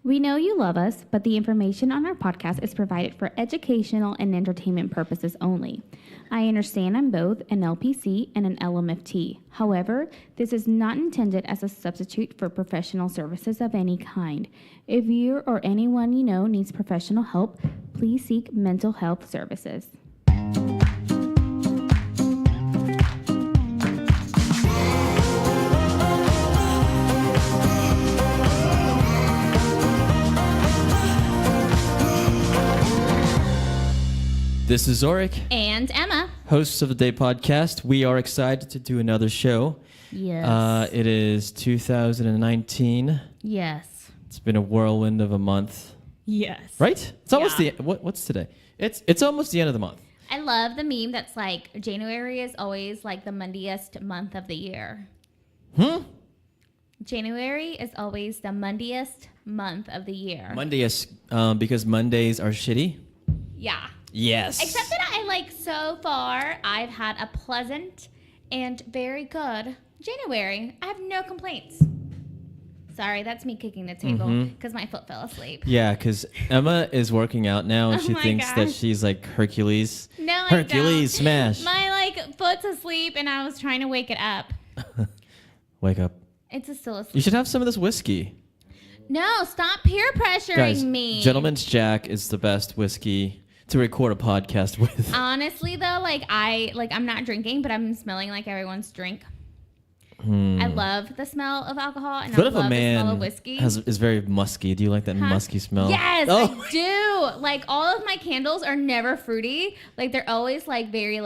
We know you love us, but the information on our podcast is provided for educational and entertainment purposes only. I understand I'm both an LPC and an LMFT. However, this is not intended as a substitute for professional services of any kind. If you or anyone you know needs professional help, please seek mental health services. This is Zorric. And Emma. Hosts of the Day podcast. We are excited to do another show. Yes. It is 2019. Yes. It's been a whirlwind of a month. Yes. Right? It's almost what's today? It's almost the end of the month. I love the meme that's like, January is always like the mundiest month of the year. January is always the mundiest month of the year. Mondays, because Mondays are shitty? Yeah. Yes. Except that so far, I've had a pleasant and very good January. I have no complaints. Sorry, that's me kicking the table because my foot fell asleep. Yeah, because Emma is working out now and she thinks that she's like Hercules. No, Hercules I don't. smash. My foot's asleep and I was trying to wake it up. Wake up. It's still asleep. You should have some of this whiskey. No, stop peer pressuring me. Gentleman's Jack is the best whiskey to record a podcast with. Honestly, though, I'm not drinking, but I'm smelling like everyone's drink. I love the smell of alcohol, and what I if love a the smell man of whiskey. is very musky? Do you like that musky smell? Yes, I do. Like, all of my candles are never fruity. Like, they're always very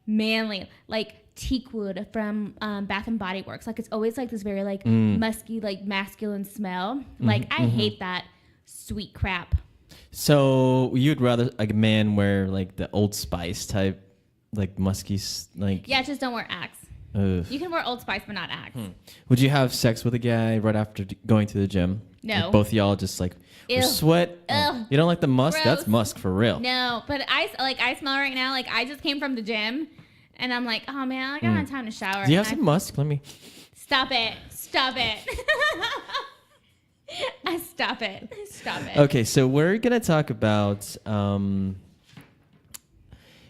manly, like teak wood from Bath and Body Works. Like, it's always this very musky, masculine smell. I hate that sweet crap. So you'd rather a man wear the Old Spice type, musky, Yeah, just don't wear Axe. Ugh. You can wear Old Spice, but not Axe. Would you have sex with a guy right after going to the gym? No. Both of y'all just sweat. Oh. You don't like the musk? Gross. That's musk for real. No, but I smell right now. I just came from the gym, and I'm like, oh man, I don't have time to shower. Do you have some musk? Let me. Stop it! Stop it! Stop it! Stop it! Okay, so we're gonna talk about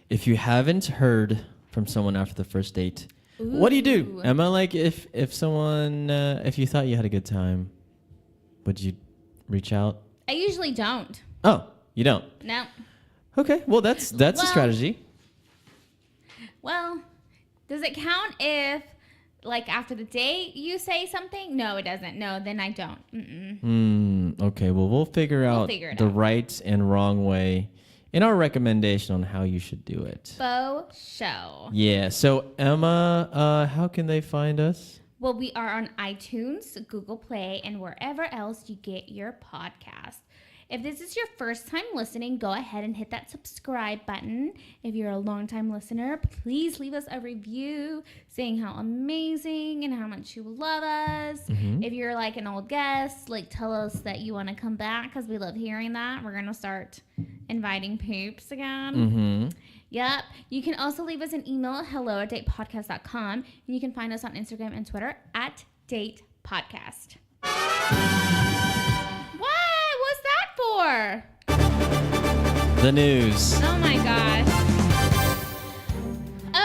if you haven't heard from someone after the first date. Ooh. What do you do? Emma, if someone if you thought you had a good time, would you reach out? I usually don't. Oh, you don't? No. Okay, well that's a strategy. Well, does it count if after the date you say something? No, it doesn't. No, then I don't. Okay, well we'll figure out the right and wrong way in our recommendation on how you should do it. Faux show. Yeah. So Emma, how can they find us? Well, we are on iTunes, Google Play, and wherever else you get your podcast. If this is your first time listening, go ahead and hit that subscribe button. If you're a long-time listener, please leave us a review saying how amazing and how much you love us. If you're an old guest, tell us that you want to come back because we love hearing that. We're going to start inviting poops again. Yep. You can also leave us an email at hello@datepodcast.com, and you can find us on Instagram and Twitter at datepodcast. For? The news. Oh my gosh.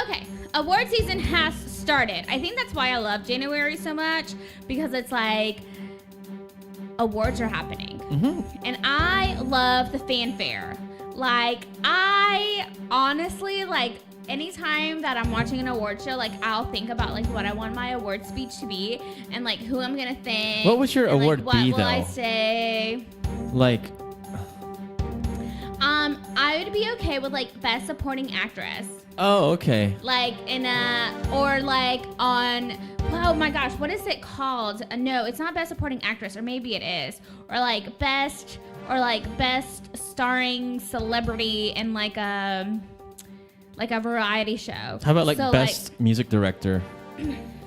Okay, award season has started. I think that's why I love January so much, because it's awards are happening. And I love the fanfare. I honestly, anytime that I'm watching an award show, I'll think about what I want my award speech to be and who I'm gonna thank. What would your award be, though? What will I say? I would be okay with best supporting actress. Oh, okay. On, oh my gosh, what is it called? No, it's not best supporting actress, or maybe it is. Or best starring celebrity in a variety show. How about best music director?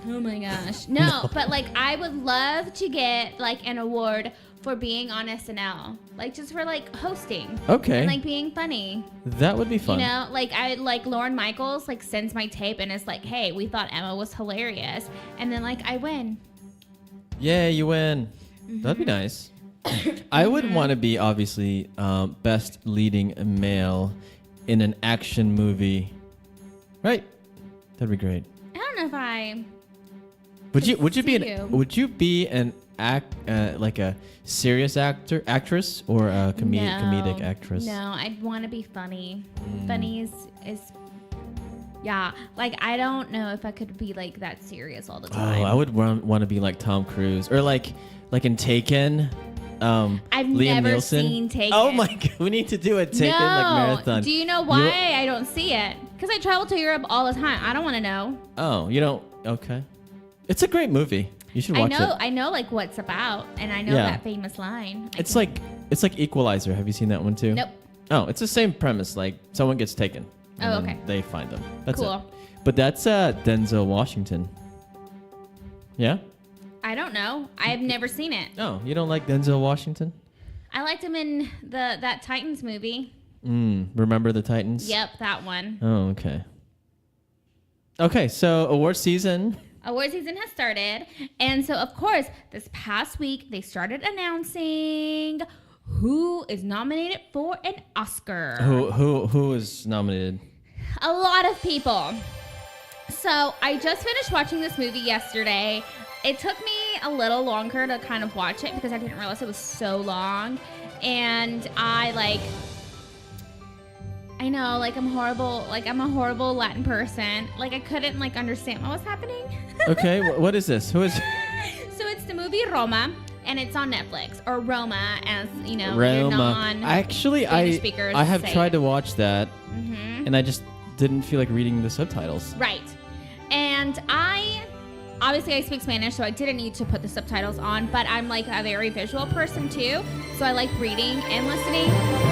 Oh my gosh. No, but I would love to get an award for being on SNL, just for hosting. Okay. And being funny. That would be fun. I Lauren Michaels sends my tape and is hey, we thought Emma was hilarious, and then I win. Yeah, you win. That'd be nice. I would want to be obviously best leading male in an action movie, right? That'd be great. I don't know if I. Would you be see you. would you be an like a serious actress or a comedic actress? No, I'd want to be funny. Funny is yeah. Like I don't know if I could be like that serious all the time. Oh, I would want to be like Tom Cruise or like in Taken. I've Liam never Neeson. seen Taken. Oh my god, we need to do a Taken no. marathon. Do you know why I don't see it? Because I travel to Europe all the time. I don't want to know. Oh, you don't? Okay. It's a great movie. You should watch it. I know like what's about, and I know that famous line. It's like Equalizer. Have you seen that one too? Nope. Oh, it's the same premise. Like someone gets taken. And Oh, then okay. They find them. That's Cool. it. But that's Denzel Washington. Yeah? I don't know. I've never seen it. Oh, you don't like Denzel Washington? I liked him in that Titans movie. Remember the Titans? Yep, that one. Oh, okay. Okay, so award season. Award season has started. And so, of course, this past week, they started announcing who is nominated for an Oscar. Who is nominated? A lot of people. So, I just finished watching this movie yesterday. It took me a little longer to kind of watch it because I didn't realize it was so long. And I know, like, I'm a horrible Latin person. Like, I couldn't, like, understand what was happening. Okay, what is this? Who is... So it's the movie Roma, and it's on Netflix, or Roma, as, you know, your Roma. Spanish speakers I have say tried it. to watch that, and I just didn't feel like reading the subtitles. Right. And obviously I speak Spanish, so I didn't need to put the subtitles on, but I'm like a very visual person too, so I like reading and listening.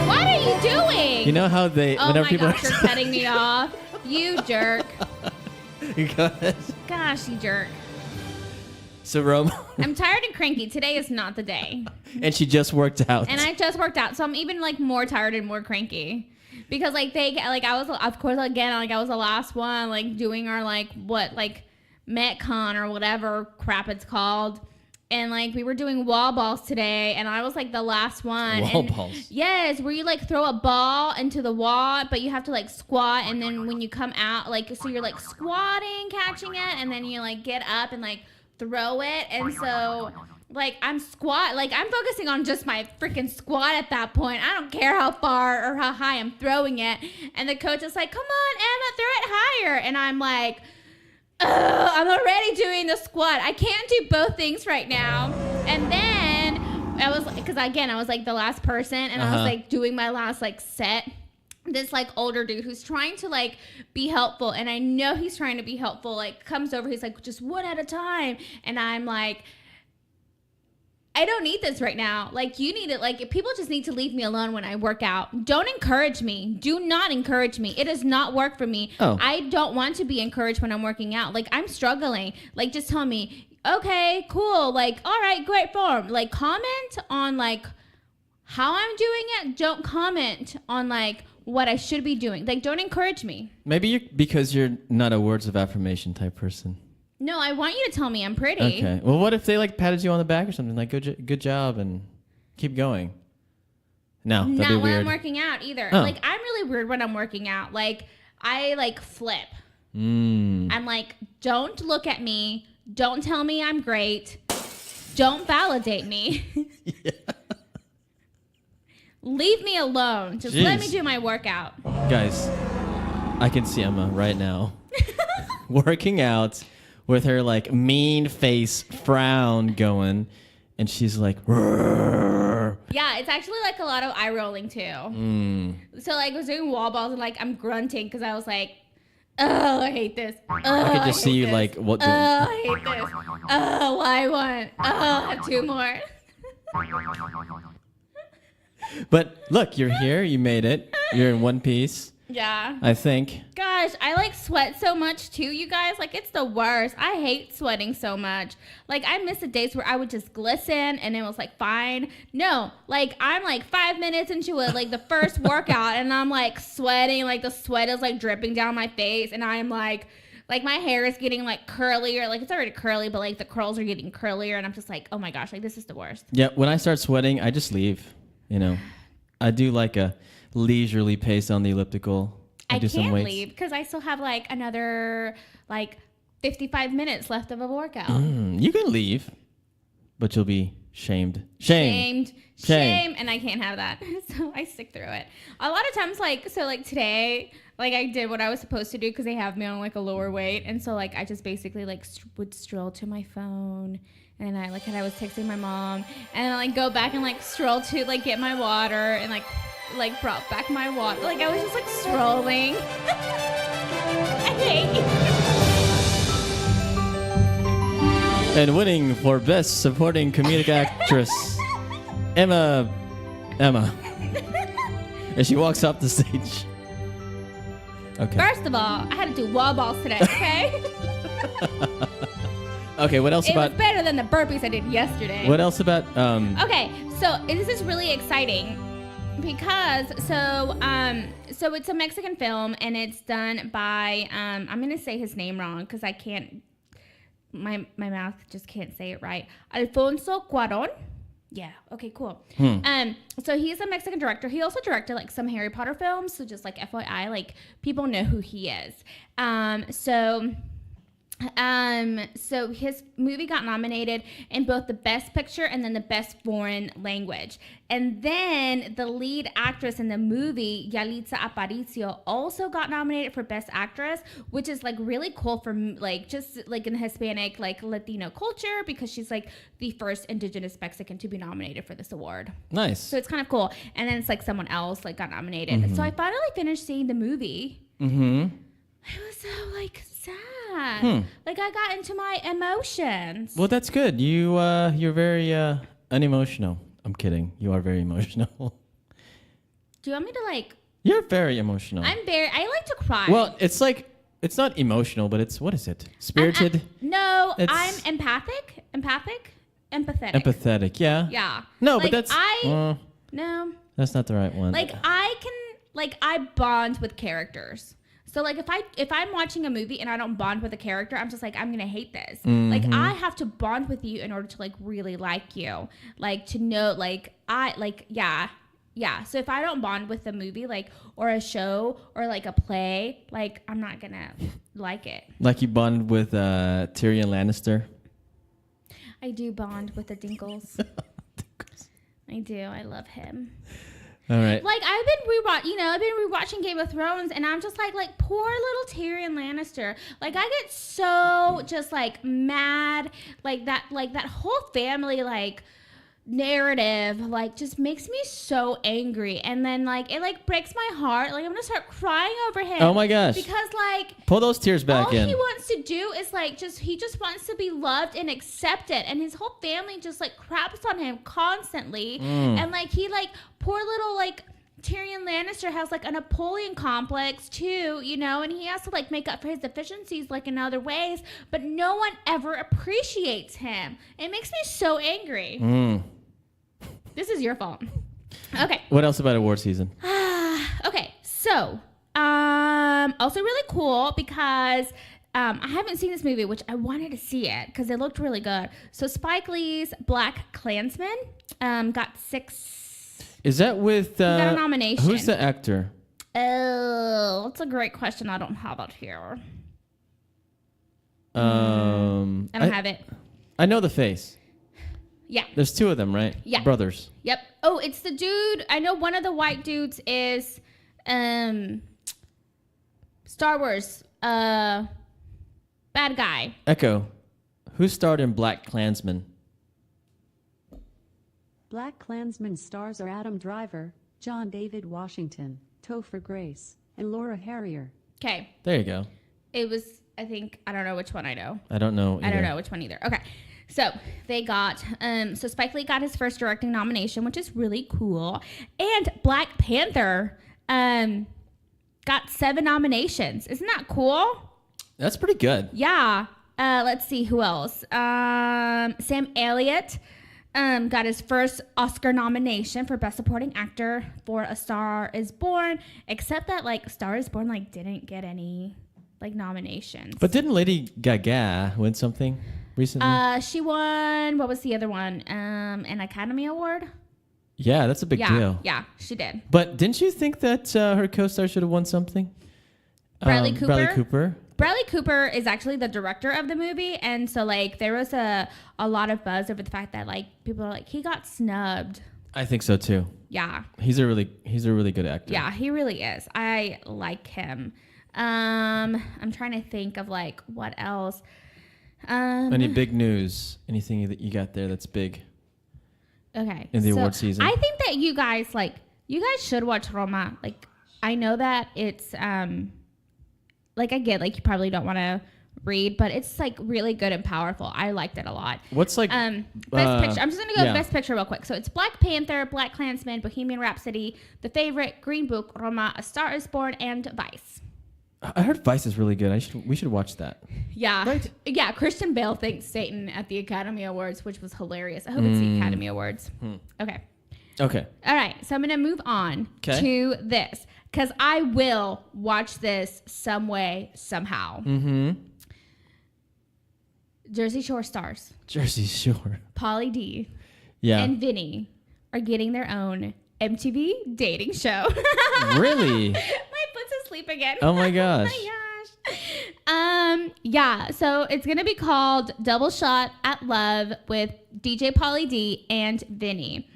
What are you doing? You know how they... Oh whenever my people gosh, you're cutting me off. You jerk. You go ahead. Gosh, you jerk. So Roma... I'm tired and cranky. Today is not the day. And she just worked out. And I just worked out, so I'm even like more tired and more cranky. Because like I was, of course, again, like I was the last one, like doing our Metcon or whatever crap it's called. And like we were doing wall balls today, and I was like the last one. Wall balls? Yes, where you like throw a ball into the wall, but you have to like squat, and then when you come out, like, so you're like squatting, catching it, and then you like get up and like throw it. And so like I'm focusing on just my freaking squat at that point. I don't care how far or how high I'm throwing it. And the coach is like, come on, Emma, throw it higher. And I'm like, I'm already doing the squat. I can't do both things right now. And then I was like the last person, and I was like doing my last like set. This like older dude who's trying to like be helpful, and I know he's trying to be helpful, like comes over, he's like, just one at a time. And I'm like, I don't need this right now. Like, you need it. Like, people just need to leave me alone when I work out. Don't encourage me. Do not encourage me. It does not work for me. Oh. I don't want to be encouraged when I'm working out. Like, I'm struggling. Like, just tell me, okay, cool. Like, all right, great form. Like, comment on, like, how I'm doing it. Don't comment on, like, what I should be doing. Like, don't encourage me. Maybe because you're not a words of affirmation type person. No, I want you to tell me I'm pretty. Okay. Well, what if they like patted you on the back or something, like good job and keep going? No, that'd Not be when weird. I'm working out either. Oh. Like, I'm really weird when I'm working out. Like, I like flip. I'm like, don't look at me. Don't tell me I'm great. Don't validate me. Yeah. Leave me alone. Just let me do my workout. Guys, I can see Emma right now working out with her like mean face frown going, and she's like, "Rrr." Yeah, it's actually like a lot of eye rolling too. So like I was doing wall balls and like I'm grunting because I was like, oh, I hate this. Oh, I could just see you like, what? Oh, I hate this. Oh, why one? Oh, I have two more. But look, you're here. You made it. You're in one piece. Yeah. I think. Gosh, I like sweat so much too, you guys. Like, it's the worst. I hate sweating so much. Like, I miss the days where I would just glisten and it was like fine. No, like I'm like 5 minutes into it, like the first workout, and I'm like sweating, like the sweat is like dripping down my face, and I'm like, Like my hair is getting like curlier. Like it's already curly, but like the curls are getting curlier. And I'm just like, oh my gosh, like this is the worst. Yeah, when I start sweating, I just leave. You know, I do like a leisurely pace on the elliptical. I do some can't weights. leave because I still have like another like 55 minutes left of a workout. You can leave, but you'll be shamed. Shame, and I can't have that. So I stick through it. A lot of times, like today, like I did what I was supposed to do because they have me on like a lower weight, and so like I just basically like would stroll to my phone, and I was texting my mom, and I like go back and like stroll to like get my water, and like brought back my water. Like I was just like strolling. I hate you. And winning for Best Supporting Comedic Actress, Emma. As she walks off the stage. Okay. First of all, I had to do wall balls today, okay? Okay, what else it about... was better than the burpees I did yesterday. What else about... Okay, so this is really exciting because, so it's a Mexican film and it's done by, I'm going to say his name wrong because I can't... My mouth just can't say it right. Alfonso Cuarón. Yeah. Okay, cool. So he's a Mexican director. He also directed like some Harry Potter films. So just like FYI, like people know who he is. So his movie got nominated in both the Best Picture and then the Best Foreign Language. And then the lead actress in the movie, Yalitza Aparicio, also got nominated for Best Actress, which is like really cool for like just like in the Hispanic like Latino culture because she's like the first indigenous Mexican to be nominated for this award. Nice. So it's kind of cool. And then it's like someone else like got nominated. Mm-hmm. So I finally finished seeing the movie. Mm-hmm. It was so like sad. Like I got into my emotions. Well, that's good. You're very unemotional. I'm kidding. You are very emotional. Do you want me to like? You're very emotional. I like to cry. Well, it's like it's not emotional, but it's what is it? Spirited? I'm empathic. Empathetic. Yeah. Yeah. No, like, but that's no. That's not the right one. Like I bond with characters. So like if I'm watching a movie and I don't bond with a character, I'm just like I'm gonna hate this. Mm-hmm. Like I have to bond with you in order to like really like you, like to know like yeah. So if I don't bond with a movie like or a show or like a play, like I'm not gonna like it. Like you bond with Tyrion Lannister. I do bond with the Dinkles. I do. I love him. All right. Like I've been rewatching Game of Thrones, and I'm just like poor little Tyrion Lannister. Like I get so just like mad, like that whole family like narrative like just makes me so angry, and then like it like breaks my heart. Like I'm gonna start crying over him. Oh my gosh! Because like pull those tears back in. All he wants to do is like he just wants to be loved and accepted, and his whole family just like craps on him constantly, and like he like poor little like Tyrion Lannister has like a Napoleon complex too, you know, and he has to like make up for his deficiencies like in other ways, but no one ever appreciates him. It makes me so angry. This is your fault. Okay. What else about award season? Okay, so also really cool because I haven't seen this movie, which I wanted to see it because it looked really good. So Spike Lee's Black Klansman got 6. Is that with... got a nomination. Who's the actor? Oh, that's a great question. I don't have it here. I don't have it. I know the face. Yeah. There's 2 of them, right? Yeah. Brothers. Yep. Oh, it's the dude. I know one of the white dudes is Star Wars. Bad guy. Echo. Who starred in Black Klansman? Black Klansman stars are Adam Driver, John David Washington, Topher Grace, and Laura Harrier. Okay. There you go. It was, I think, I don't know which one I know. I don't know either. I don't know which one either. Okay. So they got, so Spike Lee got his first directing nomination, which is really cool. And Black Panther got 7 nominations. Isn't that cool? That's pretty good. Yeah. Let's see who else. Sam Elliott got his first Oscar nomination for Best Supporting Actor for A Star Is Born, except that like Star Is Born like didn't get any like nominations. But didn't Lady Gaga win something recently? She won, what was the other one? An Academy Award? Yeah, that's a big deal. Yeah, she did. But didn't you think that her co-star should have won something? Bradley Cooper? Bradley Cooper. Bradley Cooper is actually the director of the movie, and so like there was a lot of buzz over the fact that like people are like he got snubbed. I think so too. Yeah. He's a really good actor. Yeah, he really is. I like him. I'm trying to think of like what else. Any big news? Anything that you got there that's big? Okay. In the award season. I think that you guys should watch Roma. Like I know that it's like I get like you probably don't want to read, but it's like really good and powerful. I liked it a lot. What's like best picture? I'm just gonna go best picture real quick. So it's Black Panther, Black Klansman, Bohemian Rhapsody, The Favorite, Green Book, Roma, A Star Is Born, and Vice. I heard Vice is really good. We should watch that. Yeah. Right? Yeah. Christian Bale thanked Satan at the Academy Awards, which was hilarious. I hope it's the Academy Awards. Okay. Okay. All right. So I'm going to move on to this because I will watch this some way, somehow. Mm-hmm. Jersey Shore stars. Jersey Shore. Pauly D. Yeah. And Vinny are getting their own MTV dating show. Really? My foot's asleep again. Oh my gosh. Oh my gosh. Yeah, so it's gonna be called Double Shot at Love with DJ Pauly D and Vinny.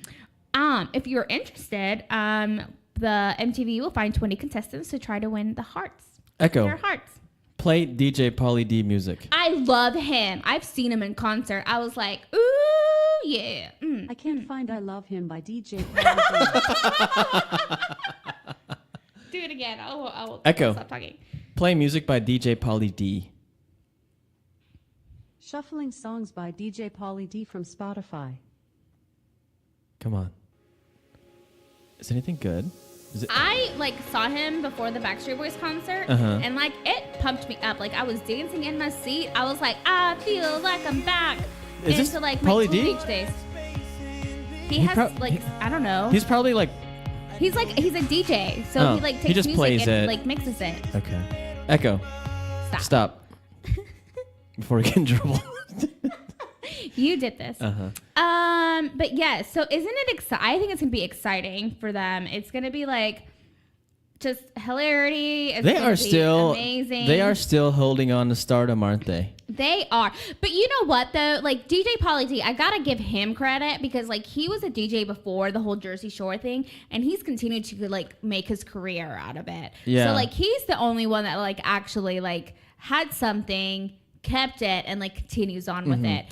If you're interested, the MTV will find 20 contestants to try to win the hearts. Echo. Their hearts. Play DJ Pauly D music. I love him. I've seen him in concert. I was like, ooh, yeah. I can't find I Love Him by DJ Paul. Do it again. I'll Echo. stop talking. Play music by DJ Pauly D. Shuffling songs by DJ Pauly D from Spotify. Come on. Is anything good? Is it? I saw him before the Backstreet Boys concert, and it pumped me up. Like I was dancing in my seat. I was like, I feel like I'm back Is this into my Pauly D? teenage days. He has I don't know. He's probably he's a DJ, so he takes just music plays and it. Mixes it. Okay. Echo. Stop. Before we get in trouble. You did this. But yeah, so isn't it exciting? I think it's gonna be exciting for them. It's gonna be just hilarity. It's They gonna are be still amazing. They are still holding on to stardom, aren't they? They are. But you know what though? DJ Pauly D, I gotta give him credit because he was a DJ before the whole Jersey Shore thing, and he's continued to make his career out of it. Yeah. So he's the only one that actually had something, kept it, and continues on with it.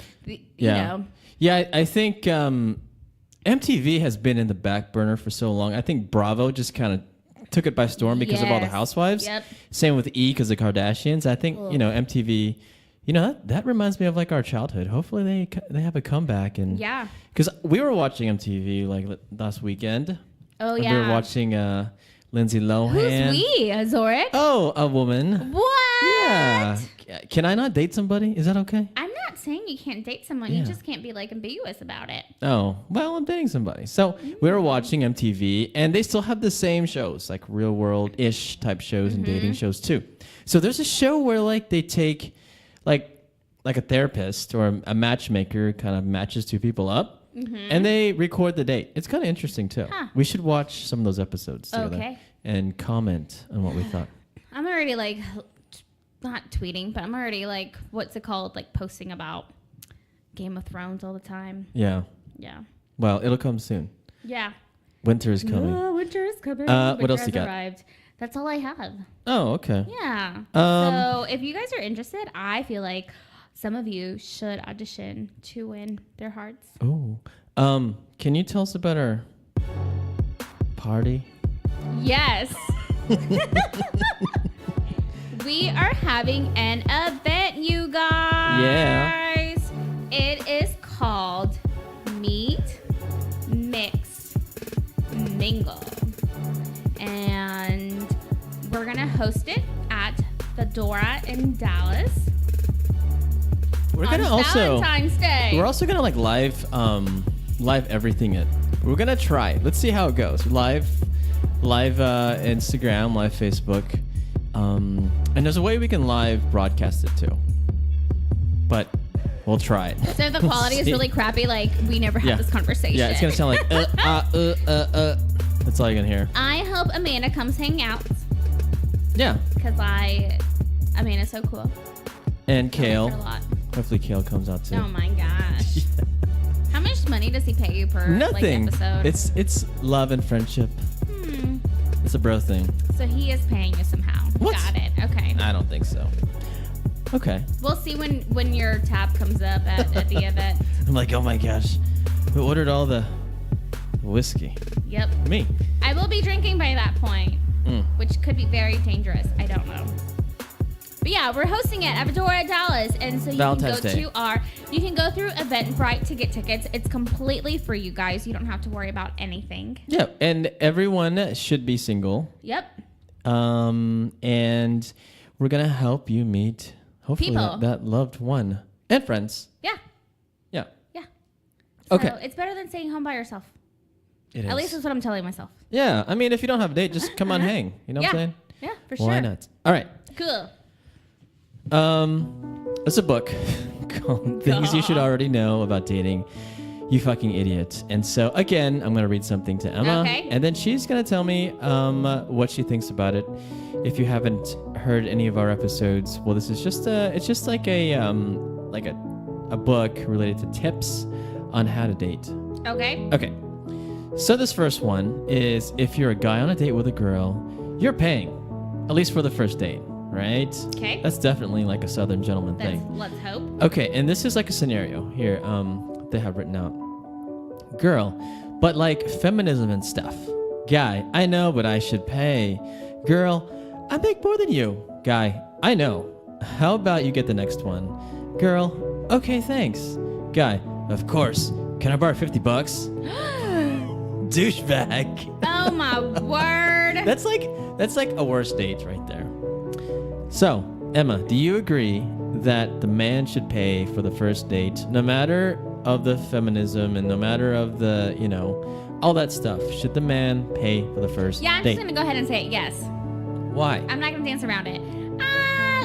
You know. Yeah, I think MTV has been in the back burner for so long. I think Bravo just kind of took it by storm because of all the housewives. Yep. Same with E because of the Kardashians. I think MTV. That reminds me of our childhood. Hopefully they have a comeback and because we were watching MTV last weekend. Oh We yeah. were watching Lindsay Lohan. Who's we? Zorric? Oh, a woman. What? Yeah. Can I not date somebody? Is that okay? I'm not saying you can't date someone. Yeah. You just can't be ambiguous about it. Oh, well, I'm dating somebody. So we were watching MTV, and they still have the same shows, real world-ish type shows and dating shows too. So there's a show where they take like a therapist or a matchmaker kind of matches two people up, and they record the date. It's kind of interesting too. Huh. We should watch some of those episodes together and comment on what we thought. I'm already not tweeting, but I'm already what's it called? Posting about Game of Thrones all the time. Yeah. Yeah. Well, it'll come soon. Yeah. Winter is coming. Oh, winter is coming. What else you got? Arrived. That's all I have. Oh, okay. Yeah. So if you guys are interested, I feel like some of you should audition to win their hearts. Oh. Can you tell us about our party? Yes. We are having an event, you guys. Yeah. It is called Meet, Mix, Mingle. And we're going to host it at the Dora in Dallas. We're on gonna also Valentine's Day. We're also gonna live everything it. We're gonna try. Let's see how it goes. Live Instagram, live Facebook. And there's a way we can live broadcast it too. But we'll try it. So if the quality is really crappy, like we never had this conversation. Yeah, it's gonna sound like That's all you're gonna hear. I hope Amanda comes hang out. Yeah. Because Amanda's so cool. And I like Kale. her a lot. Hopefully Kale comes out too. Oh my gosh. How much money does he pay you per Nothing. episode? It's love and friendship. It's a bro thing. So he is paying you somehow. What? Got it. Okay. I don't think so. Okay. We'll see when your tab comes up at the event. I'm like, oh my gosh. Who ordered all the whiskey? Yep. Me. I will be drinking by that point, which could be very dangerous. I don't know. But yeah, we're hosting it at Fedora Dallas, and so you Valentine's can Day. you can go through Eventbrite to get tickets. It's completely free, you guys. You don't have to worry about anything. Yeah, and everyone should be single. Yep. And we're gonna help you meet hopefully People. that loved one and friends. Yeah. Yeah. Yeah. Okay. So it's better than staying home by yourself. It is. At least that's what I'm telling myself. Yeah, I mean, if you don't have a date, just come on hang. You know what I'm saying? Yeah, for sure. Why not? All right. Cool. It's a book called Things You Should Already Know About Dating, You Fucking Idiot. And so, again, I'm going to read something to Emma. Okay. And then she's going to tell me what she thinks about it. If you haven't heard any of our episodes, well, this is just like a book related to tips on how to date. Okay. Okay. So this first one is if you're a guy on a date with a girl, you're paying, at least for the first date. Right? Okay. That's definitely like a Southern gentleman thing. Let's hope. Okay, and this is like a scenario here. They have written out. Girl, but like feminism and stuff. Guy, I know, but I should pay. Girl, I make more than you. Guy, I know. How about you get the next one? Girl, okay, thanks. Guy, of course. Can I borrow $50? Douchebag. Oh my word. That's like a worst date right there. So, Emma, do you agree that the man should pay for the first date, no matter of the feminism and no matter of the, all that stuff? Should the man pay for the first Yeah, I'm date? just going to go ahead and say yes. Why? I'm not going to dance around it.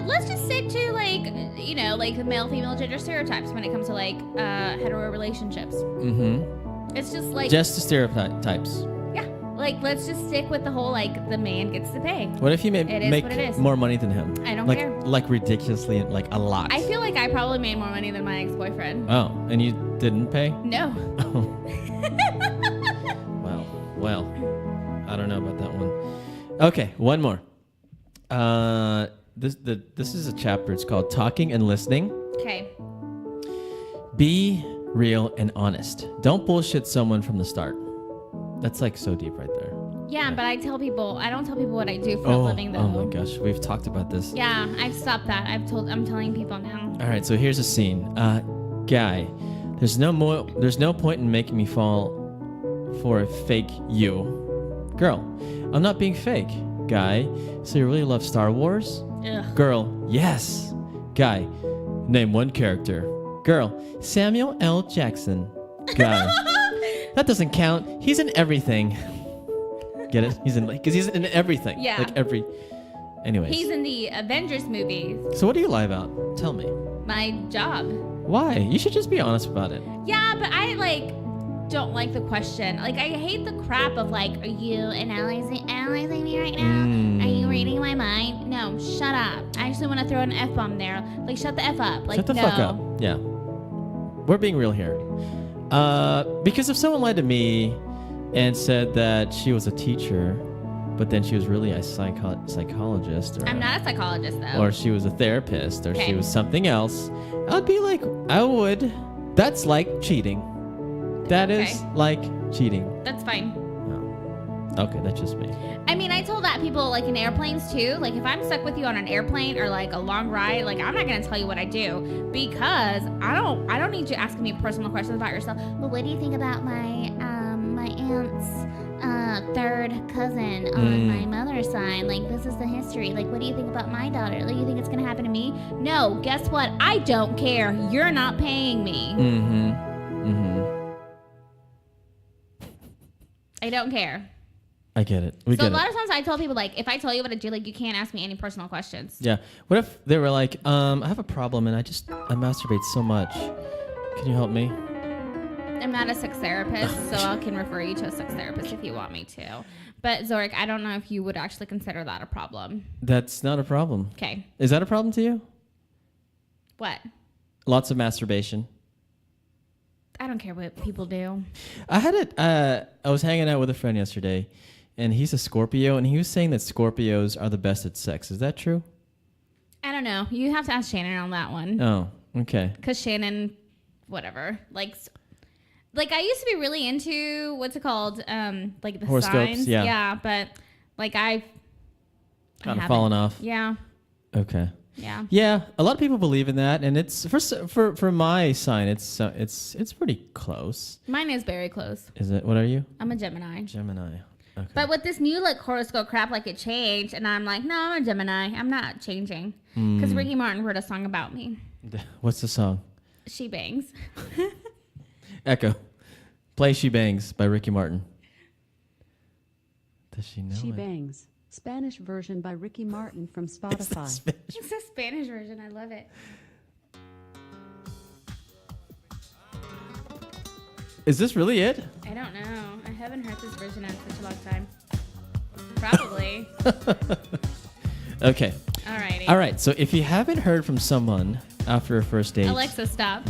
Let's just stick to like the male-female gender stereotypes when it comes to like hetero relationships. Mm-hmm. It's just like... Just the stereotypes. Yeah. Like, let's just stick with the whole, like, the man gets to pay. What if you It is make what it is. more money than him? I don't like, care. Like ridiculously, like a lot. I feel like I probably made more money than my ex-boyfriend. Oh, and you didn't pay? No. Well, I don't know about that one. Okay, one more. This is a chapter. It's called Talking and Listening. Okay. Be real and honest. Don't bullshit someone from the start. That's like so deep right there. Yeah, but I don't tell people what I do for a living, though. Oh my gosh, we've talked about this. Yeah, I've stopped that. I'm telling people now. All right, so here's a scene. Guy, there's no point in making me fall for a fake you. Girl, I'm not being fake. Guy, so you really love Star Wars? Ugh. Girl, yes. Guy, name one character. Girl, Samuel L. Jackson. Guy, that doesn't count. He's in everything. Get it? He's in everything. Yeah. Like every. Anyways. He's in the Avengers movies. So what do you lie about? Tell me. My job. Why? You should just be honest about it. Yeah, but I don't like the question. Like, I hate the crap of like, are you analyzing me right now? Are you reading my mind? No, shut up. I actually want to throw an F-bomb there. Like, shut the F up. Like, Shut the fuck up. Yeah. We're being real here. Because if someone lied to me and said that she was a teacher, but then she was really a psychologist. Or I'm not a psychologist, though. Or she was a therapist, or Okay. she was something else, I'd be like, that's like cheating. That is Okay. like cheating. That's fine. Okay, that's just me. I mean, I told that people like in airplanes too. Like, if I'm stuck with you on an airplane or like a long ride, like I'm not gonna tell you what I do because I don't need you asking me personal questions about yourself. Well, what do you think about my aunt's third cousin on my mother's side? Like, this is the history. Like, what do you think about my daughter? Like, you think it's gonna happen to me? No. Guess what? I don't care. You're not paying me. I don't care. I get it. So a lot of times I tell people, like, if I tell you what I do, like, you can't ask me any personal questions. Yeah. What if they were like, I have a problem and I masturbate so much. Can you help me? I'm not a sex therapist, so I can refer you to a sex therapist if you want me to. But Zorric, I don't know if you would actually consider that a problem. That's not a problem. Okay. Is that a problem to you? What? Lots of masturbation. I don't care what people do. I was hanging out with a friend yesterday, and he's a Scorpio, and he was saying that Scorpios are the best at sex. Is that true? I don't know. You have to ask Shannon on that one. Oh, okay. Because Shannon, whatever, like I used to be really into what's it called, like the horoscopes, signs. Yeah, but like I've kind of fallen off. Yeah. Okay. Yeah. Yeah, a lot of people believe in that, and it's for my sign, it's pretty close. Mine is very close. Is it? What are you? I'm a Gemini. Gemini. Okay. But with this new like horoscope crap, like it changed, and I'm like, no, I'm a Gemini. I'm not changing because Ricky Martin wrote a song about me. What's the song? She Bangs. Echo. Play She Bangs by Ricky Martin. Does she know She it? Bangs. Spanish version by Ricky Martin from Spotify. It's a Spanish version. I love it. Is this really it? I don't know. I haven't heard this version in such a long time. Probably. Okay. Alrighty. All right. So if you haven't heard from someone after a first date, Alexa, stop.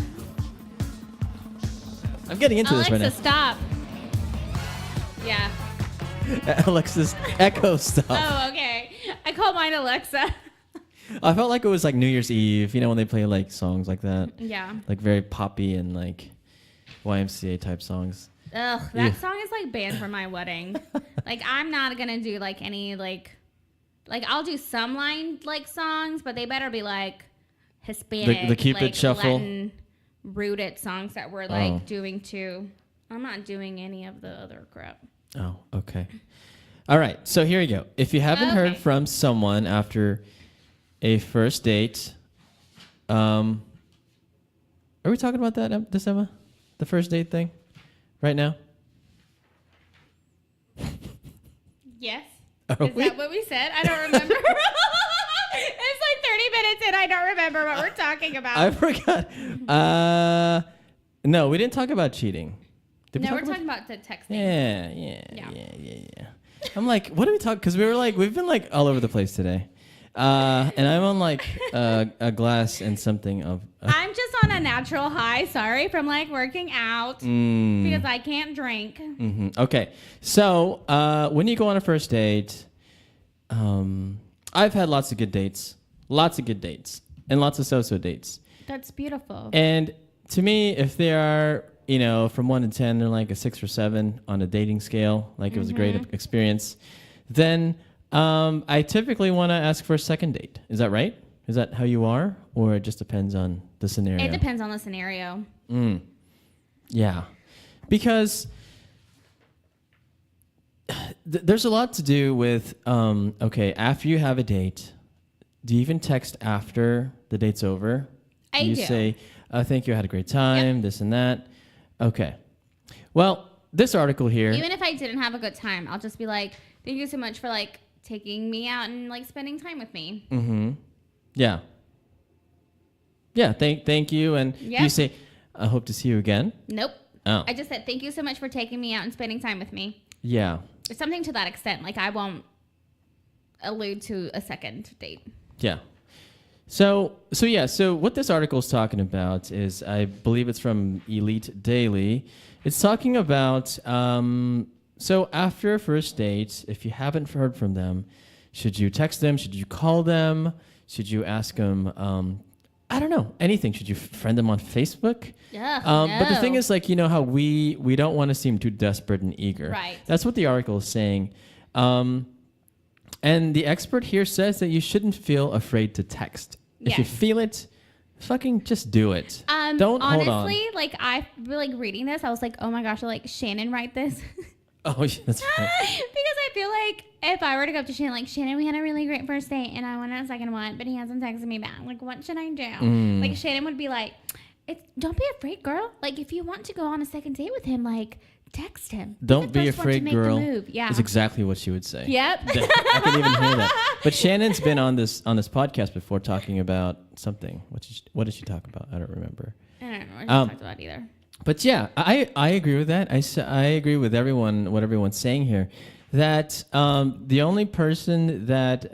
I'm getting into this right now. Alexa, stop. Yeah. Alexa's Echo stuff. Oh, okay. I call mine Alexa. I felt like it was like New Year's Eve, you know, when they play like songs like that. Yeah. Like very poppy and like YMCA type songs. Ugh, that Yeah. song is like banned for my wedding. Like I'm not gonna do like any like I'll do some line like songs, but they better be like Hispanic, The Cupid like, Shuffle? Latin rooted songs that we're like doing too. I'm not doing any of the other crap. Oh, okay. All right. So here you go. If you haven't heard from someone after a first date, are we talking about that this Emma? The first date thing right now? Yes. Are Is we? that what we said? I don't remember. It's like 30 minutes and I don't remember what we're talking about. I forgot. No, we didn't talk about cheating. Did we No, we're talk talking about the texting. Yeah. I'm like, what are we talking? Because we've been like all over the place today. And I'm on like a glass and something of. I'm just on a natural high, sorry, from like working out because I can't drink. Mm-hmm. Okay. So when you go on a first date, I've had lots of good dates, and lots of so-so dates. That's beautiful. And to me, if they are, you know, from 1 to 10, they're like a 6 or 7 on a dating scale, like it was a great experience, then I typically want to ask for a second date. Is that right? Is that how you are? Or it just depends on the scenario? It depends on the scenario. Yeah. Because there's a lot to do with, okay, after you have a date, do you even text after the date's over? I do. Say, thank you, I had a great time, this and that. Okay. Well, this article here. Even if I didn't have a good time, I'll just be like, thank you so much for like taking me out and like spending time with me. Mm-hmm. Yeah. Yeah, thank you. And you say, I hope to see you again? Nope. Oh. I just said, thank you so much for taking me out and spending time with me. Yeah. Or something to that extent. Like I won't allude to a second date. Yeah. So what this article is talking about is, I believe it's from Elite Daily. It's talking about, so after a first date, if you haven't heard from them, should you text them? Should you call them? Should you ask them, I don't know, anything. Should you friend them on Facebook? But the thing is, like, you know how we don't want to seem too desperate and eager. Right. That's what the article is saying. And the expert here says that you shouldn't feel afraid to text. If you feel it, fucking just do it. Don't hold on. Honestly, like I like reading this, I was like, oh my gosh, like Shannon write this. Oh, yeah, that's right. Because I feel like if I were to go up to Shannon, like Shannon, we had a really great first date and I wanted a second one, but he hasn't texted me back. Like, what should I do? Like Shannon would be like, don't be afraid, girl. Like, if you want to go on a second date with him, like, text him. Don't be afraid, girl. Yeah, is exactly what she would say. Yep. I can even hear that. But Shannon's been on this podcast before talking about something. What did she talk about? I don't remember. I don't know what she talked about either. But yeah, I agree with that. I agree with what everyone's saying here. That the only person that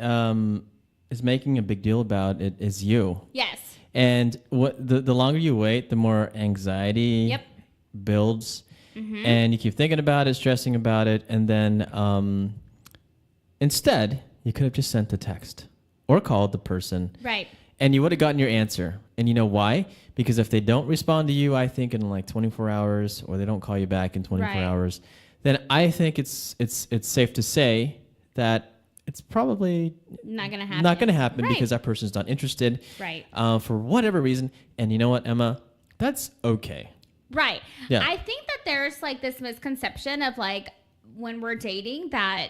is making a big deal about it is you. Yes. And the longer you wait, the more anxiety builds. Mm-hmm. And you keep thinking about it, stressing about it, and then instead, you could have just sent a text or called the person. Right. And you would have gotten your answer. And you know why? Because if they don't respond to you, I think in like 24 hours, or they don't call you back in 24 hours, then I think it's safe to say that it's probably not going to happen. Not going to happen because that person's not interested. Right. For whatever reason. And you know what, Emma? That's okay. Right. Yeah. I think that there's like this misconception of like when we're dating that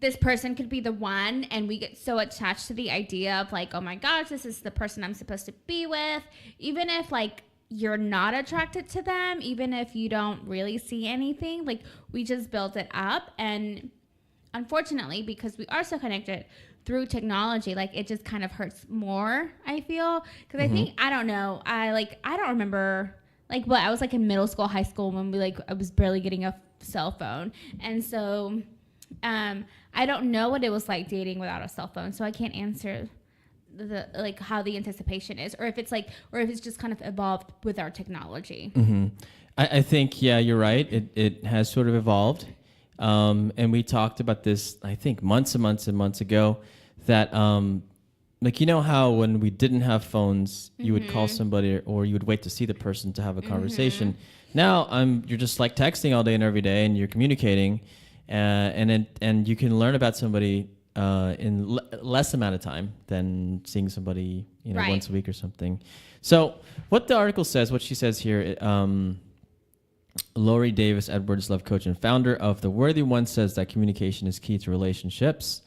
this person could be the one, and we get so attached to the idea of like, oh my gosh, this is the person I'm supposed to be with. Even if like you're not attracted to them, even if you don't really see anything, like we just build it up. And unfortunately, because we are so connected through technology, like it just kind of hurts more, I feel. Because I think, I don't know, I don't remember, like what, I was like in middle school, high school when I was barely getting a cell phone. And so I don't know what it was like dating without a cell phone. So I can't answer the like how the anticipation is, or if it's just kind of evolved with our technology. Mm-hmm. I think, yeah, you're right. It has sort of evolved. And we talked about this, I think, months and months and months ago, that like, you know how when we didn't have phones, you would call somebody or you would wait to see the person to have a conversation. Now you're just like texting all day and every day, and you're communicating, and you can learn about somebody in less amount of time than seeing somebody, once a week or something. So what the article says, what she says here, Lori Davis Edwards, love coach and founder of The Worthy One, says that communication is key to relationships.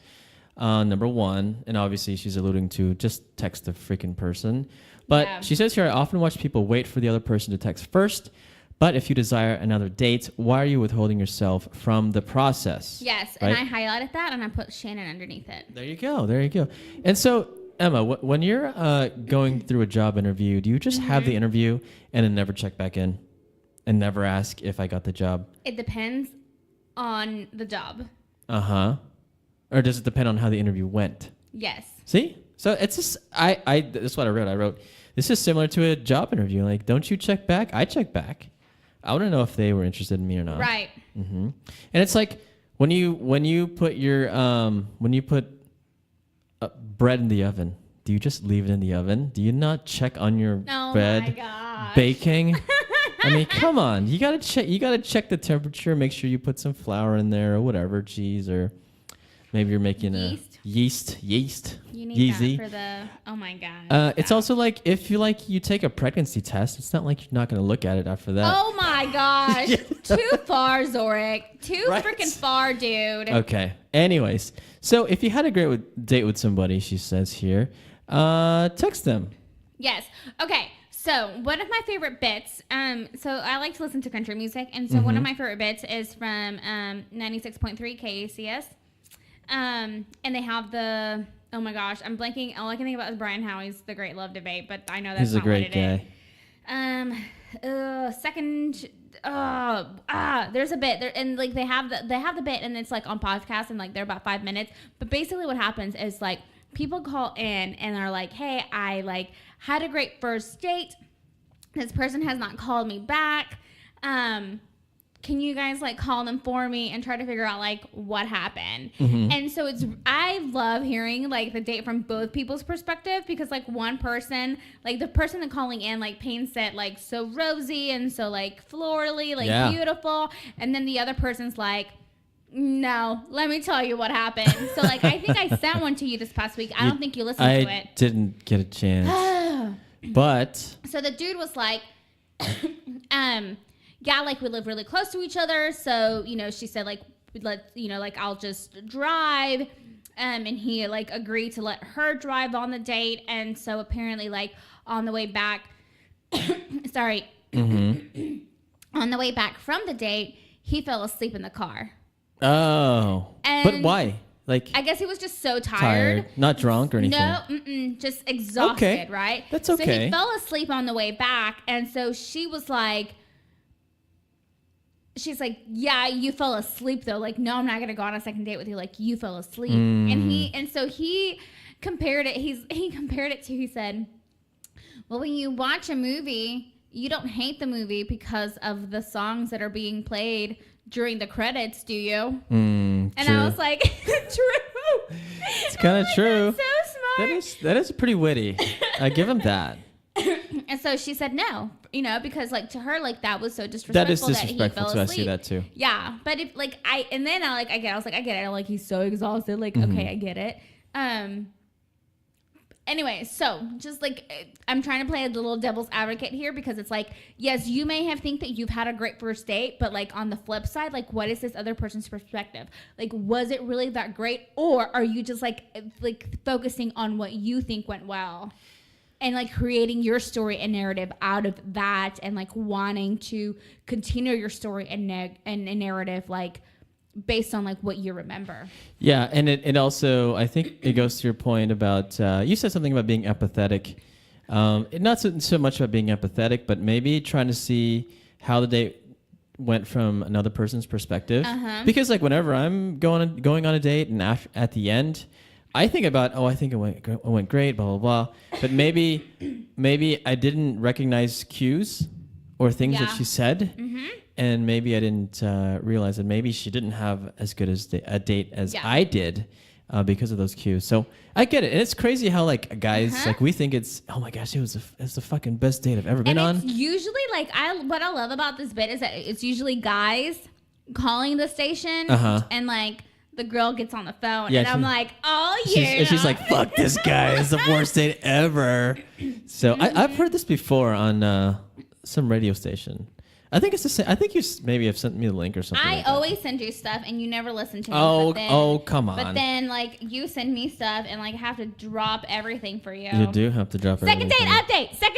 Number one, and obviously she's alluding to just text the freaking person. But she says here, I often watch people wait for the other person to text first. But if you desire another date, why are you withholding yourself from the process? Yes, right? And I highlighted that and I put Shannon underneath it. There you go. And so, Emma, when you're going through a job interview, do you just have the interview and then never check back in and never ask if I got the job? It depends on the job. Uh-huh. Or does it depend on how the interview went? Yes. See? So it's just, that's what I wrote. I wrote, this is similar to a job interview. Like, don't you check back? I check back. I want to know if they were interested in me or not. Right. Mm-hmm. And it's like when you put your bread in the oven, do you just leave it in the oven? Do you not check on your bread baking? I mean, come on. You gotta check the temperature. Make sure you put some flour in there or whatever, cheese, or maybe you're making yeast. You need Yeezy. that for the, oh my God. It's also like if you take a pregnancy test, it's not like you're not going to look at it after that. Oh my gosh. Too far, Zorric. Too freaking far, dude. Okay. Anyways, so if you had a great date with somebody, she says here, text them. Yes. Okay. So one of my favorite bits, so I like to listen to country music, and so one of my favorite bits is from 96.3 KACS. And they have the, oh my gosh, I'm blanking. All I can think about is Brian Howie's The Great Love Debate, but I know that's not what it is. There's a bit there, and like they have the bit, and it's like on podcast, and like they're about 5 minutes. But basically, what happens is like people call in and are like, "Hey, I like had a great first date. This person has not called me back. Can you guys like call them for me and try to figure out like what happened?" And so I love hearing like the date from both people's perspective, because like one person, like the person that's calling in like paints it like so rosy and so like florally, like beautiful. And then the other person's like, no, let me tell you what happened. So like, I think I sent one to you this past week. I don't think you listened to it. I didn't get a chance. But. So the dude was like, yeah, like we live really close to each other. So, she said like, like I'll just drive. And he like agreed to let her drive on the date. And so apparently like on the way back, sorry, on the way back from the date, he fell asleep in the car. Oh. But And why? Like, I guess he was just so tired. not drunk or anything. No, just exhausted, Okay. right? That's So okay. he fell asleep on the way back, and so she's like, yeah, you fell asleep though. Like, no, I'm not gonna go on a second date with you. Like, you fell asleep, and so he compared it. He compared it to. He said, well, when you watch a movie, you don't hate the movie because of the songs that are being played during the credits, do you? And True. I was like, true. It's kind of true. That's so smart. That is pretty witty. I give him that. And so she said no, because like to her, like that was so disrespectful. That is he disrespectful. fell So I asleep. see that too. Yeah, but if like I get it. Like he's so exhausted. Like okay, I get it. Anyway, so just like I'm trying to play a little devil's advocate here because it's like, yes, you may have think that you've had a great first date, but like on the flip side, like what is this other person's perspective? Like, was it really that great, or are you just like focusing on what you think went well? And like creating your story and narrative out of that, and like wanting to continue your story and narrative like based on like what you remember. Yeah, and it also, I think it goes to your point about you said something about being empathetic. Not so much about being empathetic, but maybe trying to see how the date went from another person's perspective. Because like whenever I'm going on a date and at the end, I think about, I think it went great, blah, blah, blah. But maybe I didn't recognize cues or things that she said. And maybe I didn't realize that maybe she didn't have as good as a date as I did because of those cues. So I get it. And it's crazy how like guys, like we think it's, oh my gosh, it's the fucking best date I've ever been on. It's usually like, what I love about this bit is that it's usually guys calling the station and like, the girl gets on the phone and I'm like, oh yeah. She's like, fuck this guy. It's the worst date ever. So I've heard this before on some radio station. I think it's the same. I think you maybe have sent me the link or something. I like that. always send you stuff and you never listen to me. Come on. But then like you send me stuff and like I have to drop everything for you. You do have to drop everything. Second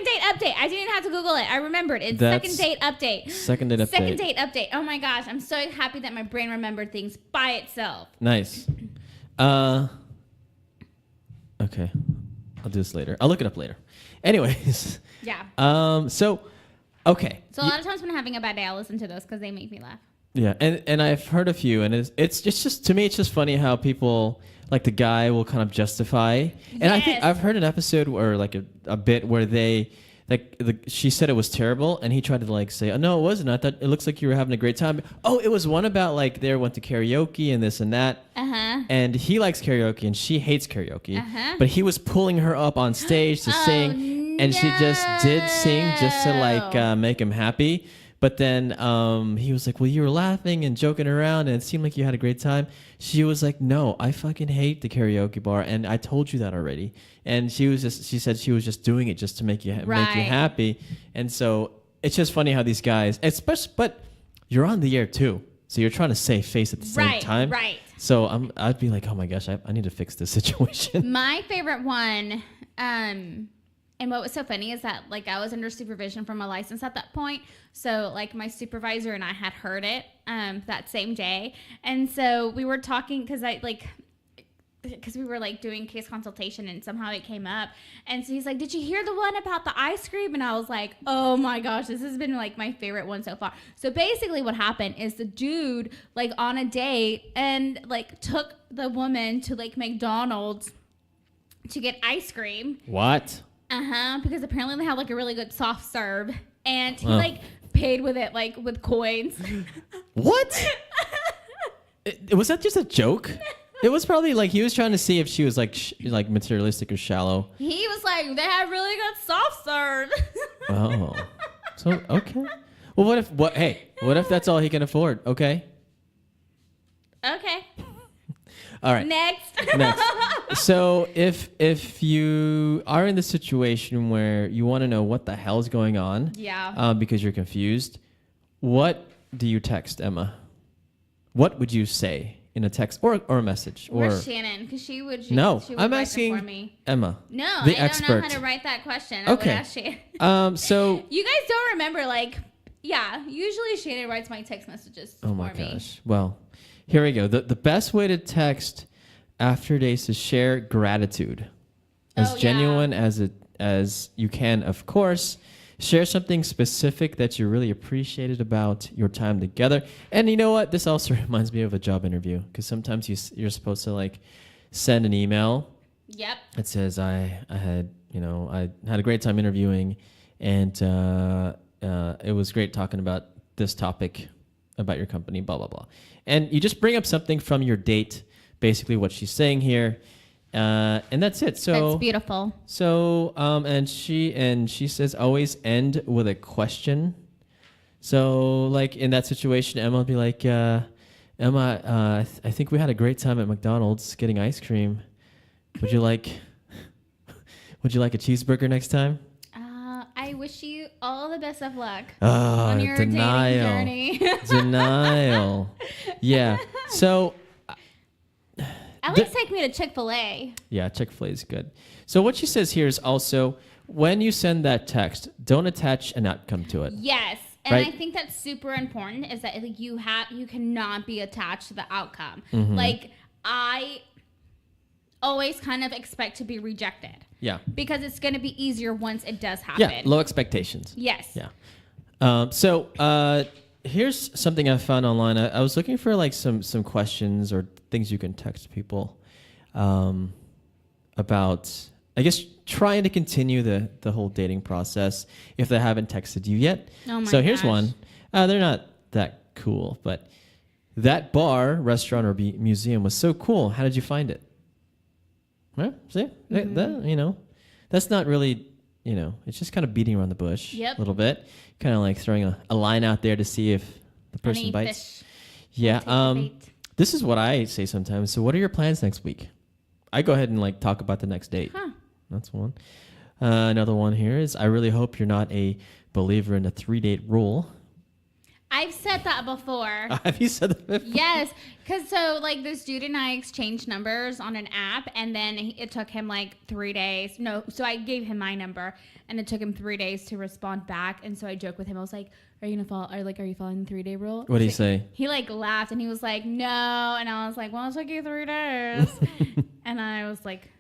date update. I didn't have to Google it. I remembered. It's second date update. Second date update. Oh my gosh. I'm so happy that my brain remembered things by itself. Nice. Okay. I'll do this later. I'll look it up later. Anyways. Yeah. Okay. So a lot of times when I'm having a bad day, I'll listen to those because they make me laugh. Yeah, and I've heard a few, and it's just to me, it's just funny how people like the guy will kind of justify. And I think I've heard an episode or like a bit where they she said it was terrible, and he tried to like say, oh no, it wasn't. I thought it looks like you were having a great time. Oh, it was one about like they went to karaoke and this and that. And he likes karaoke and she hates karaoke. But he was pulling her up on stage to sing. And she just did sing just to like make him happy. But then he was like, well, you were laughing and joking around and it seemed like you had a great time. She was like, no, I fucking hate the karaoke bar. And I told you that already. And she said she was just doing it just to make you happy. And so it's just funny how these guys, but you're on the air too. So you're trying to save face at the same time. Right. So I'd be like, oh my gosh, I need to fix this situation. My favorite one, and what was so funny is that like I was under supervision from a license at that point. So like my supervisor and I had heard it that same day. And so we were talking because we were like doing case consultation and somehow it came up. And so he's like, did you hear the one about the ice cream? And I was like, oh my gosh, this has been like my favorite one so far. So basically what happened is the dude like on a date and like took the woman to like McDonald's to get ice cream. What? Because apparently they have like a really good soft serve, and he like paid with it like with coins. What? Was that just a joke? It was probably like he was trying to see if she was like like materialistic or shallow. He was like, they have really good soft serve. Oh, so okay. Well, what if that's all he can afford? Okay. Okay. All right. Next. So if you are in the situation where you want to know what the hell's going on, because you're confused, what do you text Emma? What would you say in a text or a message? Where's Shannon? Because she would No, she would I'm write asking for me. Emma. No, the I expert. don't know how to write that question. I would ask Shannon. So You guys don't remember, like, yeah, usually Shannon writes my text messages oh my for me. gosh. Well, here we go. The best way to text after days is to share gratitude. As genuine as you can, of course. Share something specific that you really appreciated about your time together. And you know what? This also reminds me of a job interview, because sometimes you're supposed to like send an email. Yep. It says I had a great time interviewing, and it was great talking about this topic about your company, blah blah blah. And you just bring up something from your date, basically what she's saying here. And that's it. So that's beautiful. So and she says always end with a question. So like in that situation, Emma will be like, Emma, I think we had a great time at McDonald's getting ice cream. Would you like a cheeseburger next time? I wish you all the best of luck on your dating journey. Denial. Yeah. So At least take me to Chick-fil-A. Yeah, Chick-fil-A is good. So what she says here is also, when you send that text, don't attach an outcome to it. Yes. And right? I think that's super important, is that like you cannot be attached to the outcome. Mm-hmm. Like I always kind of expect to be rejected. Yeah. Because it's going to be easier once it does happen. Yeah, low expectations. Yes. Yeah. Here's something I found online. I was looking for like some questions or things you can text people about, I guess, trying to continue the whole dating process if they haven't texted you yet. Oh my So here's gosh. one. They're not that cool, but that bar, restaurant, or museum was so cool. How did you find it? Right? See? Mm-hmm. That's not really, it's just kind of beating around the bush a Yep. little bit. Kind of like throwing a line out there to see if the person Any bites. fish. Yeah. Take the bait. This is what I say sometimes. So what are your plans next week? I go ahead and like talk about the next date. Huh. That's one. Another one here is, I really hope you're not a believer in the 3-date rule. I've said that before. Have you said that before? Yes, because so like this dude and I exchanged numbers on an app, and then it took him like 3 days. No, so I gave him my number, and it took him 3 days to respond back. And so I joked with him. I was like, "Are you following the 3-day rule?" What did he say? He like laughed and he was like, "No," and I was like, "Well, it took you 3 days," and I was like,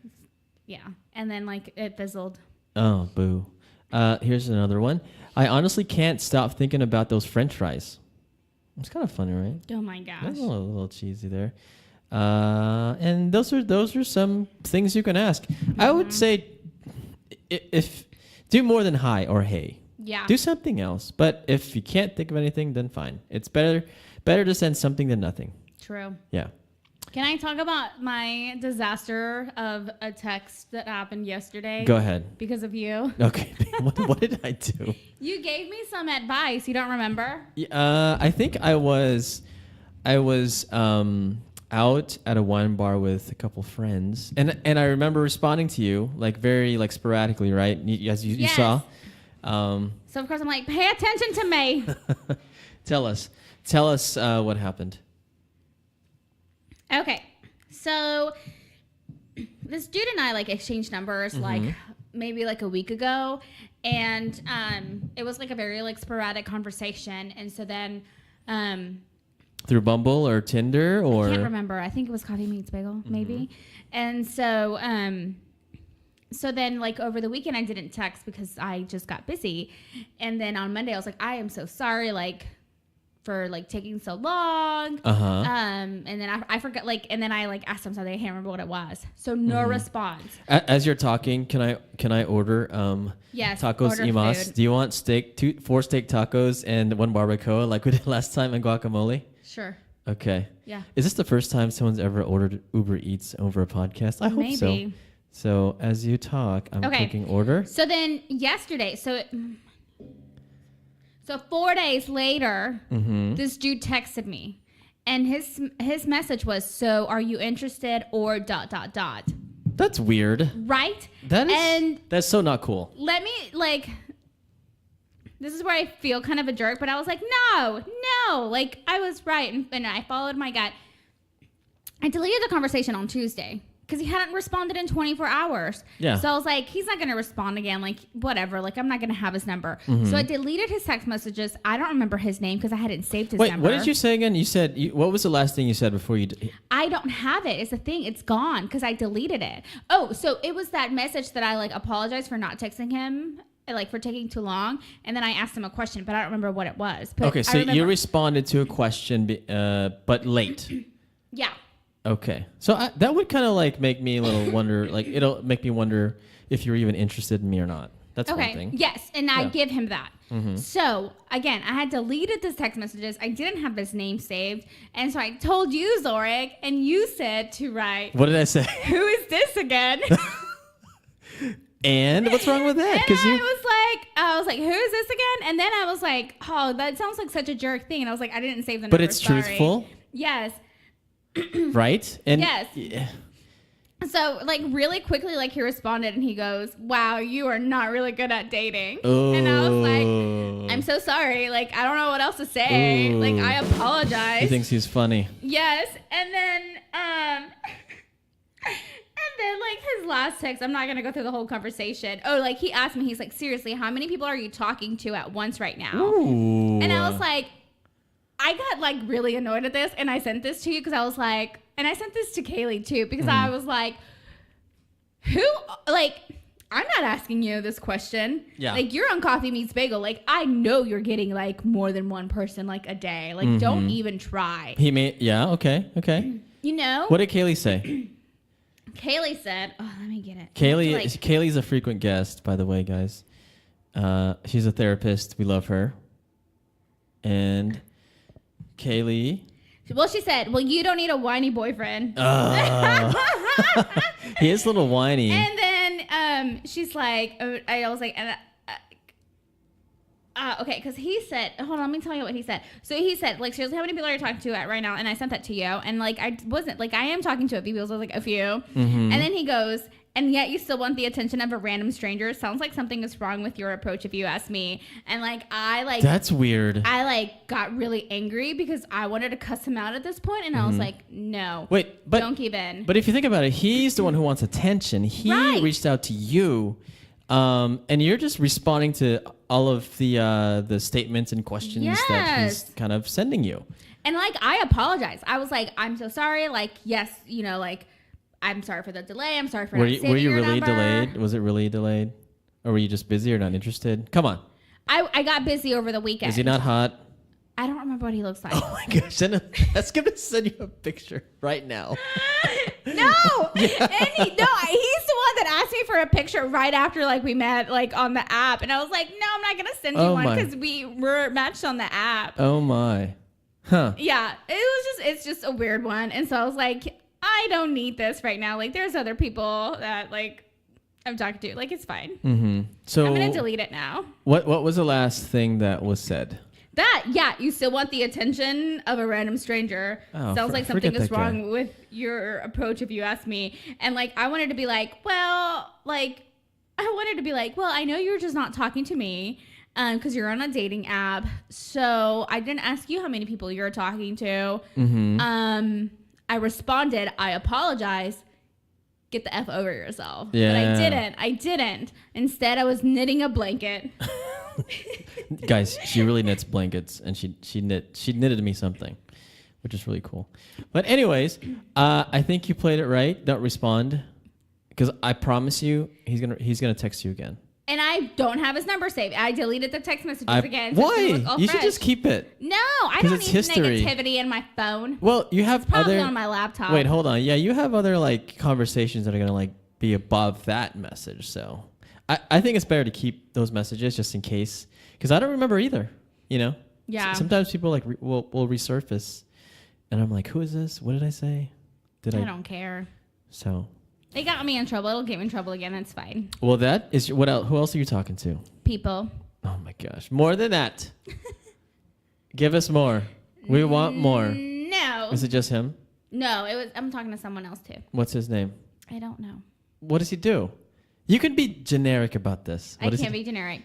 "Yeah," and then like it fizzled. Oh, boo. Here's another one. I honestly can't stop thinking about those French fries. It's kind of funny, right? Oh my gosh. That's a little cheesy there. And those are some things you can ask. I would say, if do more than hi or hey. Yeah. Do something else. But if you can't think of anything, then fine. It's better to send something than nothing. True. Yeah. Can I talk about my disaster of a text that happened yesterday? Go ahead. Because of you. Okay. What did I do? You gave me some advice. You don't remember? I think I was out at a wine bar with a couple friends, and I remember responding to you like very like sporadically, right? As you Yes. saw. So of course I'm like, pay attention to me. Tell us what happened. Okay. So this dude and I like exchanged numbers like maybe like a week ago, and it was like a very like sporadic conversation, and so then Through Bumble or Tinder or? I can't remember. I think it was Coffee Meets Bagel, maybe. And so so then like over the weekend I didn't text because I just got busy, and then on Monday I was like, I am so sorry like for like taking so long. And then I forgot like, and then I like asked him something. I can't remember what it was. So no response. As you're talking, can I order Yes, tacos order Imas? food. Do you want 4 steak tacos and 1 barbacoa like we did last time, and guacamole? Sure. Okay. Yeah. Is this the first time someone's ever ordered Uber Eats over a podcast? I hope so. Maybe. So as you talk, I'm Okay. clicking order. So then yesterday, so 4 days later, this dude texted me, and his message was, "So are you interested?" or ... That's weird. Right? That's so not cool. Let me like. This is where I feel kind of a jerk, but I was like, no, like I was right, and I followed my gut. I deleted the conversation on Tuesday because he hadn't responded in 24 hours. Yeah. So I was like, he's not going to respond again. Like, whatever. Like, I'm not going to have his number. So I deleted his text messages. I don't remember his name because I hadn't saved his number. Wait, what did you say again? You said, what was the last thing you said before you... I don't have it. It's the thing. It's gone because I deleted it. Oh, so it was that message that I, like, apologized for not texting him, like, for taking too long. And then I asked him a question, but I don't remember what it was. But okay, so you responded to a question, but late. Yeah. Okay. So that would kind of like make me a little wonder, like it'll make me wonder if you're even interested in me or not. That's one thing. Yes. And I give him that. So again, I had deleted the text messages. I didn't have his name saved. And so I told you, Zorric, and you said to write. What did I say? Who is this again? And what's wrong with that? And I was like, who is this again? And then I was like, oh, that sounds like such a jerk thing. And I was like, I didn't save the number. But it's truthful. Yes. Right? And yes. Yeah. So, like, really quickly, like, he responded and he goes, wow, you are not really good at dating. Oh. And I was like, I'm so sorry. Like, I don't know what else to say. Ooh. Like, I apologize. He thinks he's funny. Yes. And then, like, his last text, I'm not going to go through the whole conversation. Oh, like, he asked me, he's like, seriously, how many people are you talking to at once right now? Ooh. And I was like, I got, like, really annoyed at this, and I sent this to you because I was like, and I sent this to Kaylee, too, because I was like, who, like, I'm not asking you this question. Yeah. Like, you're on Coffee Meets Bagel. Like, I know you're getting, like, more than one person, like, a day. Like, don't even try. Yeah, okay. You know? What did Kaylee say? Kaylee said, oh, let me get it. Kaylee's a frequent guest, by the way, guys. She's a therapist. We love her. And Kaylee. Well, she said, well, you don't need a whiny boyfriend. He is a little whiny. And then she's like, I was like, okay, because he said, hold on, let me tell you what he said. So he said, like, seriously, how many people are you talking to at right now? And I sent that to you. And, like, I wasn't, like, I am talking to a few people, so I was like, a few. And then he goes, and yet you still want the attention of a random stranger. Sounds like something is wrong with your approach if you ask me. And, like, that's weird. I, like, got really angry because I wanted to cuss him out at this point, and I was like, no. Wait, but don't give in. But if you think about it, he's the one who wants attention. He reached out to you, and you're just responding to all of the statements and questions that he's kind of sending you. And, like, I apologize. I was like, I'm so sorry. Like, yes, you know, like, I'm sorry for the delay. I'm sorry for not saving Were you your really number. delayed? Was it really delayed? Or were you just busy or not interested? Come on. I got busy over the weekend. Is he not hot? I don't remember what he looks like. Oh my gosh. That's going to send you a picture right now. No. He's the one that asked me for a picture right after, like, we met, like, on the app. And I was like, no, I'm not going to send you one because we were matched on the app. Oh my. Huh. Yeah. It's just a weird one. And so I was like, I don't need this right now. Like, there's other people that, like, I'm talking to. Like, it's fine. Mm-hmm. So I'm gonna delete it now. What was the last thing that was said? You still want the attention of a random stranger. Oh, Sounds like something is wrong with your approach if you ask me. And, like, I wanted to be like, well, I know you're just not talking to me because you're on a dating app. So I didn't ask you how many people you're talking to. Mm-hmm. I responded, I apologize. Get the F over yourself. Yeah. But I didn't. Instead, I was knitting a blanket. Guys, she really knits blankets, and she knitted me something, which is really cool. But anyways, I think you played it right. Don't respond, because I promise you, he's gonna text you again. And I don't have his number saved. I deleted the text messages again. Why? You should just keep it. No, I don't need history. negativity in my phone. Well, you have probably on my laptop. Wait, hold on. Yeah, you have other, like, conversations that are gonna, like, be above that message. So I think it's better to keep those messages just in case, because I don't remember either. You know. Yeah. Sometimes people will resurface, and I'm like, who is this? What did I say? I don't care. So. They got me in trouble. It'll get me in trouble again. That's fine. Well, that is what else? Who else are you talking to? People. Oh my gosh, more than that. Give us more. We want more. No. Is it just him? No, I'm talking to someone else too. What's his name? I don't know. What does he do? You can be generic about this. I can't be generic.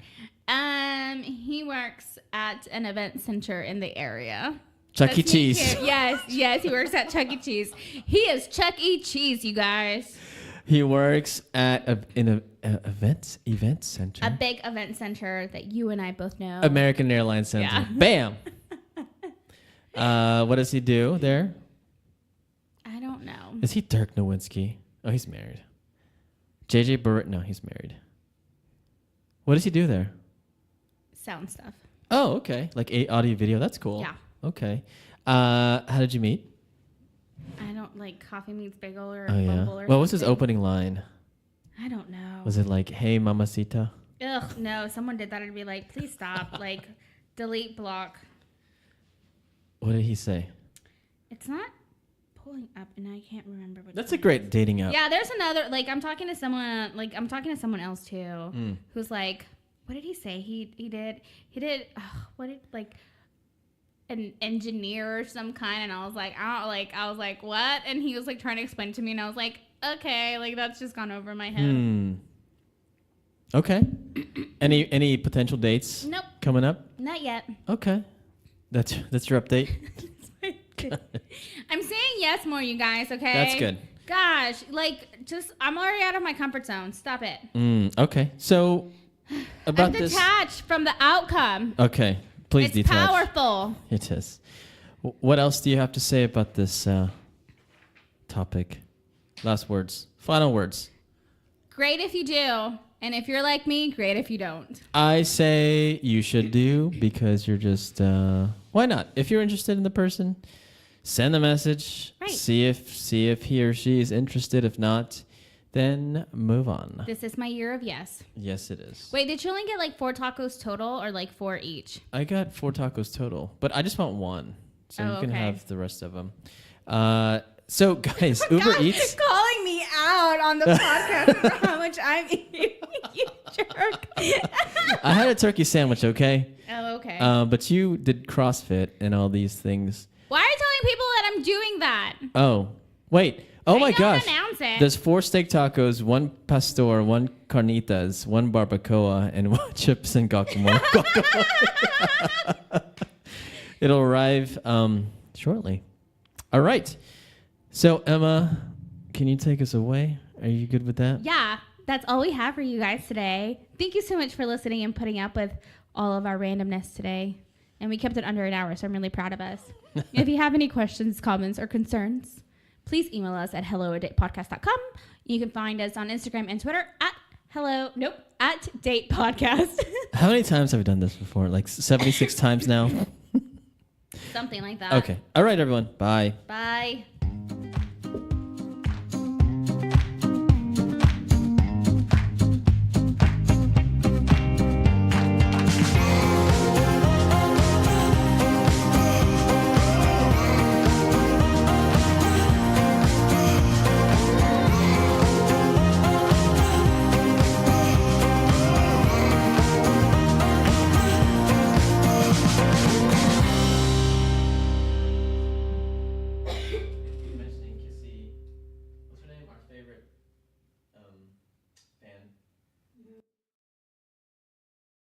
He works at an event center in the area. Chuck E. That's me Cheese. too. Yes, he works at Chuck E. Cheese. He is Chuck E. Cheese, you guys. He works at an event center. A big event center that you and I both know. American Airlines Center. Yeah. Bam. What does he do there? I don't know. Is he Dirk Nowinski? Oh, he's married. JJ Barrett? No, he's married. What does he do there? Sound stuff. Oh, okay. Like audio video. That's cool. Yeah. Okay. How did you meet? I don't like Coffee Meets Bagel or Oh, yeah. Bumble or What was his something. opening line? I don't know. Was it like, hey, mamacita? Ugh, no. Someone did that. I'd be like, please stop. Like, delete, block. What did he say? It's not pulling up, and I can't remember what. That's a great dating app. Yeah, there's another. Like, I'm talking to someone else too, who's like, what did he say? He did. What did like an engineer or some kind, and I was like, what? And he was like trying to explain it to me, and I was like, okay, like that's just gone over my head. Okay. Any potential dates? Nope, Coming up? not yet. Okay. That's your update. I'm saying yes more, you guys. Okay. That's good. Gosh, like just I'm already out of my comfort zone. Stop it. Okay. So about I'm this. detached from the outcome. Okay. Please It's detach. powerful. It is. What else do you have to say about this topic? Last words. Final words. Great if you do. And if you're like me, great if you don't. I say you should do because you're just why not? If you're interested in the person, send the message. Right. See if he or she is interested. If not, then move on. This is my year of yes. Yes, it is. Wait, did you only get like 4 tacos total or like 4 each? I got 4 tacos total, but I just want one, so you can okay. have the rest of them. So guys, Uber Eats. Calling me out on the podcast for how much I'm eating. You jerk. I had a turkey sandwich, okay? Oh, okay. But you did CrossFit and all these things. Why are you telling people that I'm doing that? Oh, wait. Oh my don't gosh. announce it. There's 4 steak tacos, 1 pastor, 1 carnitas, 1 barbacoa, and 1 chips and guacamole. It'll arrive shortly. All right. So, Emma, can you take us away? Are you good with that? Yeah, that's all we have for you guys today. Thank you so much for listening and putting up with all of our randomness today. And we kept it under an hour, so I'm really proud of us. If you have any questions, comments, or concerns, please email us at hello@datepodcast.com. You can find us on Instagram and Twitter at datepodcast. How many times have we done this before? Like 76 times now? Something like that. Okay. All right, everyone. Bye. Bye. Mentioning Kissy, what's her name? Our favorite